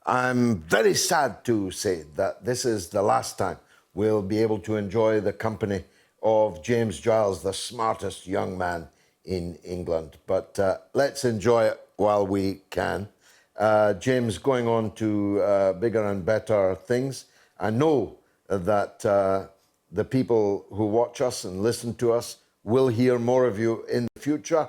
I'm very sad to say that this is the last time we'll be able to enjoy the company of James Giles, the smartest young man in England. But let's enjoy it while we can. James going on to bigger and better things. I know that the people who watch us and listen to us will hear more of you in the future,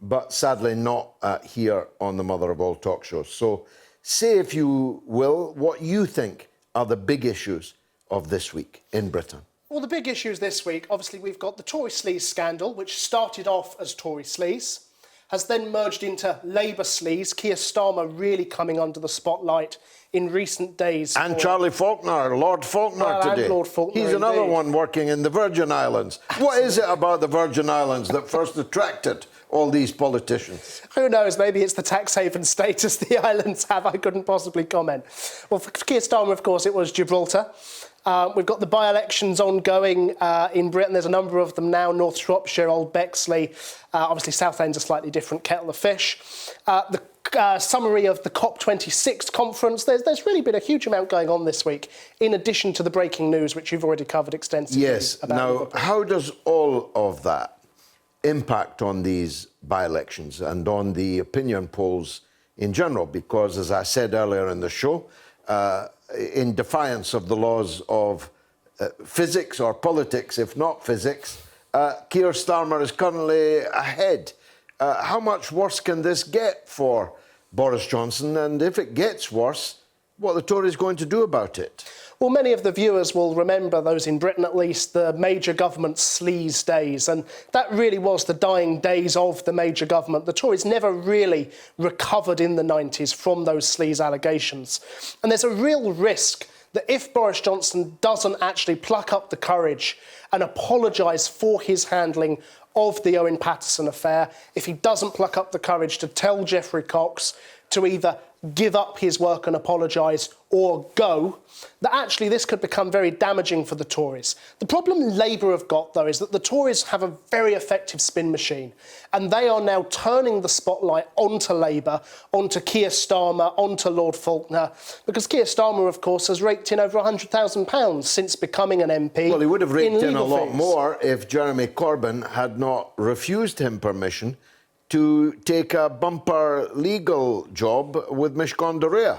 but sadly not here on the Mother of All talk shows. So say, if you will, what you think are the big issues of this week in Britain. Well, the big issues this week, obviously, we've got the Tory sleaze scandal, which started off as Tory sleaze, has then merged into Labour sleaze. Keir Starmer really coming under the spotlight in recent days. And Charlie Faulkner, Lord Faulkner today. And Lord Faulkner, he's another indeed. one working in the Virgin Islands. What is it about the Virgin Islands that first attracted all these politicians? Who knows? Maybe it's the tax haven status the islands have. I couldn't possibly comment. Well, for Keir Starmer, of course, it was Gibraltar. We've got the by-elections ongoing in Britain. There's a number of them now. North Shropshire, Old Bexley. Obviously, Southend's a slightly different kettle of fish. The summary of the COP26 conference. There's really been a huge amount going on this week, in addition to the breaking news, which you've already covered extensively. Yes. Now, how does all of that impact on these by-elections and on the opinion polls in general? Because, as I said earlier in the show, in defiance of the laws of physics or politics, if not physics, Keir Starmer is currently ahead. How much worse can this get for Boris Johnson? And if it gets worse, what are the Tories going to do about it? Well, many of the viewers will remember, those in Britain at least, the major government sleaze days. And that really was the dying days of the major government. The Tories never really recovered in the 90s from those sleaze allegations. And there's a real risk that if Boris Johnson doesn't actually pluck up the courage and apologise for his handling of the Owen Paterson affair, if he doesn't pluck up the courage to tell Geoffrey Cox to either give up his work and apologise or go, that actually this could become very damaging for the Tories. The problem Labour have got, though, is that the Tories have a very effective spin machine, and they are now turning the spotlight onto Labour, onto Keir Starmer, onto Lord Faulkner, because Keir Starmer, of course, has raked in over £100,000 since becoming an MP. Well, he would have raked in a lot more if Jeremy Corbyn had not refused him permission to take a bumper legal job with Mishcon de Rea.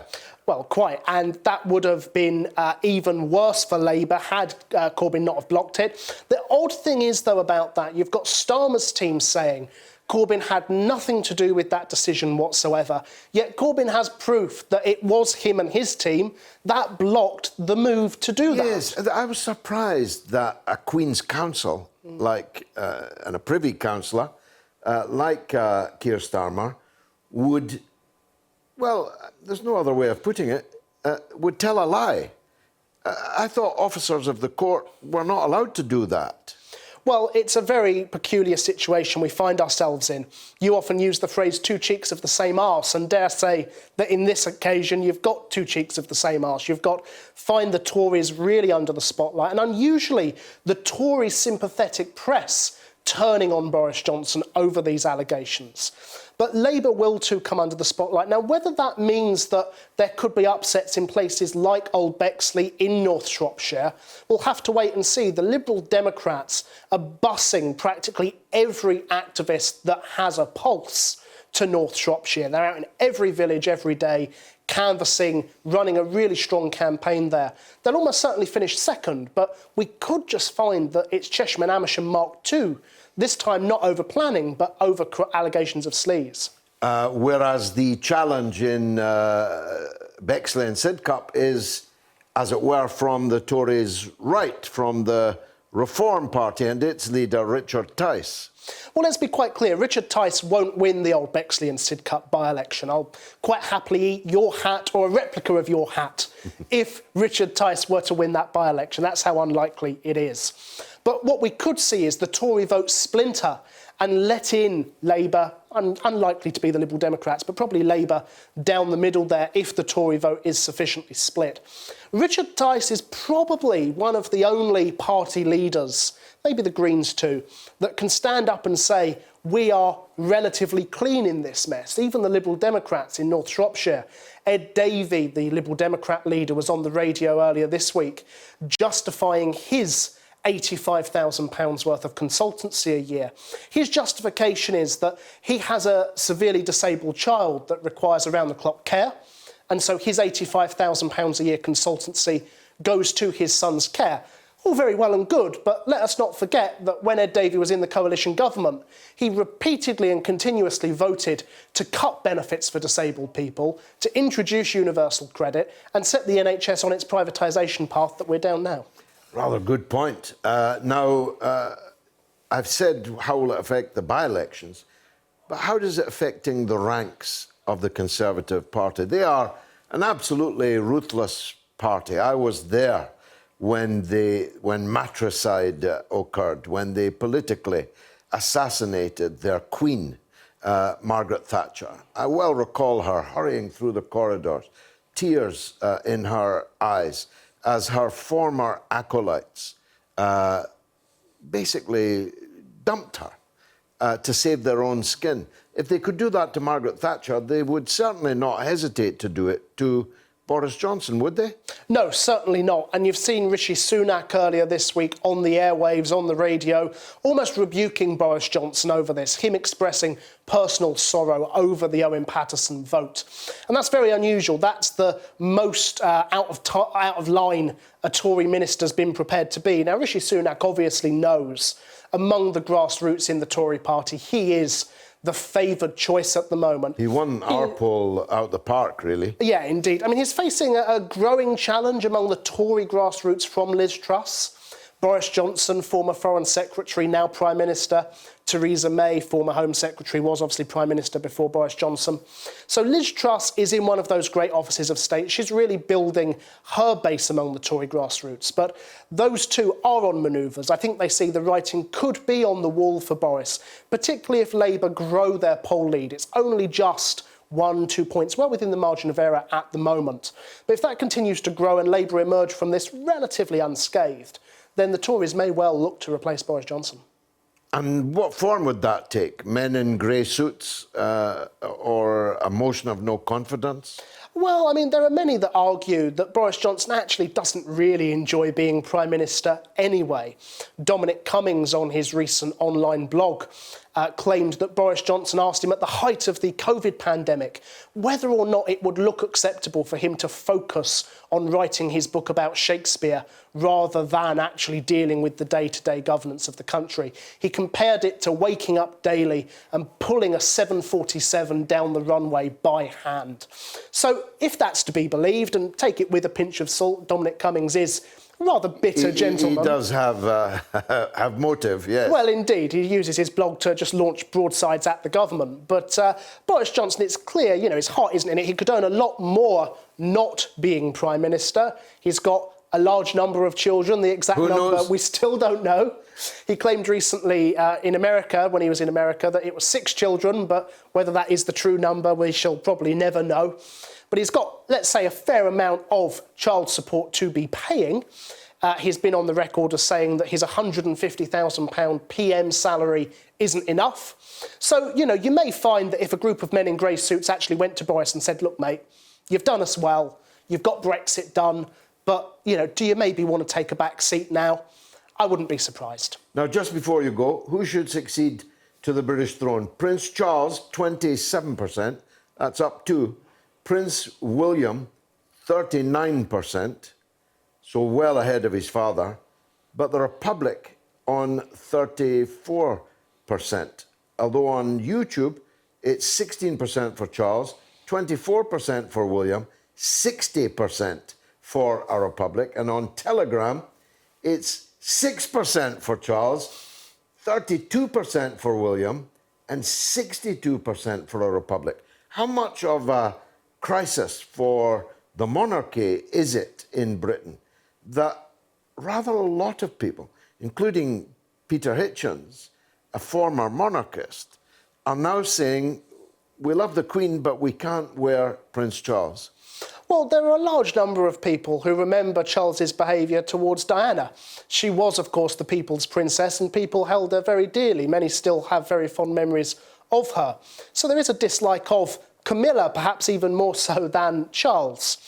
Well, quite. And that would have been even worse for Labour had Corbyn not have blocked it. The odd thing is, though, about that, you've got Starmer's team saying Corbyn had nothing to do with that decision whatsoever. Yet Corbyn has proof that it was him and his team that blocked the move to do that. Yes, I was surprised that a Queen's Counsel, like, and a Privy Councillor, like Keir Starmer, would, well, there's no other way of putting it, would tell a lie. I thought officers of the court were not allowed to do that. Well, it's a very peculiar situation we find ourselves in. You often use the phrase two cheeks of the same arse, and dare say that in this occasion you've got two cheeks of the same arse. You've got find the Tories really under the spotlight, and unusually the Tory sympathetic press turning on Boris Johnson over these allegations. But Labour will too come under the spotlight. Now, whether that means that there could be upsets in places like Old Bexley in North Shropshire, we'll have to wait and see. The Liberal Democrats are bussing practically every activist that has a pulse to North Shropshire. They're out in every village every day, canvassing, running a really strong campaign there. They'll almost certainly finish second, but we could just find that it's Chesham and Amersham Mark II, this time not over planning, but over allegations of sleaze. Whereas the challenge in Bexley and Sidcup is, as it were, from the Tories' right, from the Reform Party and its leader, Richard Tice. Well, let's be quite clear. Richard Tice won't win the Old Bexley and Sidcup by-election. I'll quite happily eat your hat or a replica of your hat if Richard Tice were to win that by-election. That's how unlikely it is. But what we could see is the Tory vote splinter and let in Labour, unlikely to be the Liberal Democrats, but probably Labour down the middle there if the Tory vote is sufficiently split. Richard Tice is probably one of the only party leaders, maybe the Greens too, that can stand up and say, we are relatively clean in this mess. Even the Liberal Democrats in North Shropshire, Ed Davey, the Liberal Democrat leader, was on the radio earlier this week justifying his £85,000 worth of consultancy a year. His justification is that he has a severely disabled child that requires around-the-clock care, and so his £85,000 a year consultancy goes to his son's care. All very well and good, but let us not forget that when Ed Davey was in the coalition government, he repeatedly and continuously voted to cut benefits for disabled people, to introduce universal credit, and set the NHS on its privatisation path that we're down now. Rather good point. I've said how will it affect the by-elections, but how does it affecting the ranks of the Conservative Party? They are an absolutely ruthless party. I was there when matricide occurred, when they politically assassinated their queen, Margaret Thatcher. I well recall her hurrying through the corridors, tears in her eyes, as her former acolytes basically dumped her to save their own skin. If they could do that to Margaret Thatcher, they would certainly not hesitate to do it to Boris Johnson, would they? No, certainly not. And you've seen Rishi Sunak earlier this week on the airwaves, on the radio, almost rebuking Boris Johnson over this, him expressing personal sorrow over the Owen Paterson vote. And that's very unusual. That's the most out of line a Tory minister's been prepared to be. Now, Rishi Sunak obviously knows among the grassroots in the Tory party, he is the favoured choice at the moment. He won our poll out the park, really. Yeah, indeed. I mean, he's facing a growing challenge among the Tory grassroots from Liz Truss. Boris Johnson, former Foreign Secretary, now Prime Minister. Theresa May, former Home Secretary, was obviously Prime Minister before Boris Johnson. So Liz Truss is in one of those great offices of state. She's really building her base among the Tory grassroots. But those two are on manoeuvres. I think they see the writing could be on the wall for Boris, particularly if Labour grow their poll lead. It's only just 1-2 points, well within the margin of error at the moment. But if that continues to grow and Labour emerge from this relatively unscathed, then the Tories may well look to replace Boris Johnson. And what form would that take? Men in grey suits or a motion of no confidence? Well, I mean, there are many that argue that Boris Johnson actually doesn't really enjoy being Prime Minister anyway. Dominic Cummings, on his recent online blog, claimed that Boris Johnson asked him at the height of the COVID pandemic whether or not it would look acceptable for him to focus on writing his book about Shakespeare rather than actually dealing with the day-to-day governance of the country. He compared it to waking up daily and pulling a 747 down the runway by hand. So if that's to be believed, and take it with a pinch of salt, Dominic Cummings is a rather bitter gentleman. He does have motive, yes. Well, indeed. He uses his blog to just launch broadsides at the government. But Boris Johnson, it's clear, you know, his heart isn't in it. He could earn a lot more not being Prime Minister. He's got a large number of children. The exact number we still don't know. He claimed recently in America, when he was in America, that it was 6 children, but whether that is the true number, we shall probably never know. But he's got, let's say, a fair amount of child support to be paying. He's been on the record as saying that his £150,000 PM salary isn't enough. So, you know, you may find that if a group of men in grey suits actually went to Boris and said, look, mate, you've done us well, you've got Brexit done, but, you know, do you maybe want to take a back seat now? I wouldn't be surprised. Now, just before you go, who should succeed to the British throne? Prince Charles, 27%. That's up to Prince William, 39%. So well ahead of his father. But the Republic on 34%. Although on YouTube, it's 16% for Charles, 24% for William, 60% for a Republic. And on Telegram, it's 6% for Charles, 32% for William, and 62% for a Republic. How much of a crisis for the monarchy is it in Britain that rather a lot of people, including Peter Hitchens, a former monarchist, are now saying, we love the Queen, but we can't wear Prince Charles? Well, there are a large number of people who remember Charles's behaviour towards Diana. She was, of course, the people's princess, and people held her very dearly. Many still have very fond memories of her. So there is a dislike of Camilla, perhaps even more so than Charles.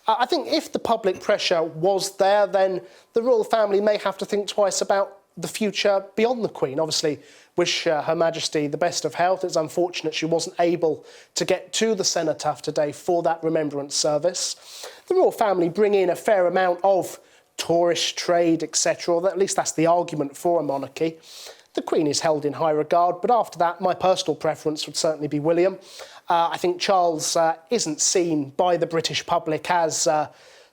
I think if the public pressure was there, then the royal family may have to think twice about the future beyond the Queen. Obviously, wish Her Majesty the best of health. It's unfortunate she wasn't able to get to the cenotaph today for that remembrance service. The royal family bring in a fair amount of tourist trade, etc., or at least that's the argument for a monarchy. The Queen is held in high regard, but after that, my personal preference would certainly be William. I think Charles isn't seen by the British public as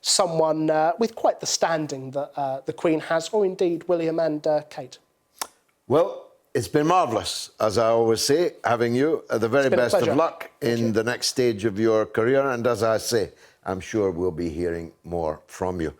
someone with quite the standing that the Queen has, or indeed William and Kate. Well, it's been marvellous, as I always say, having you. The very best of luck in the next stage of your career. And as I say, I'm sure we'll be hearing more from you.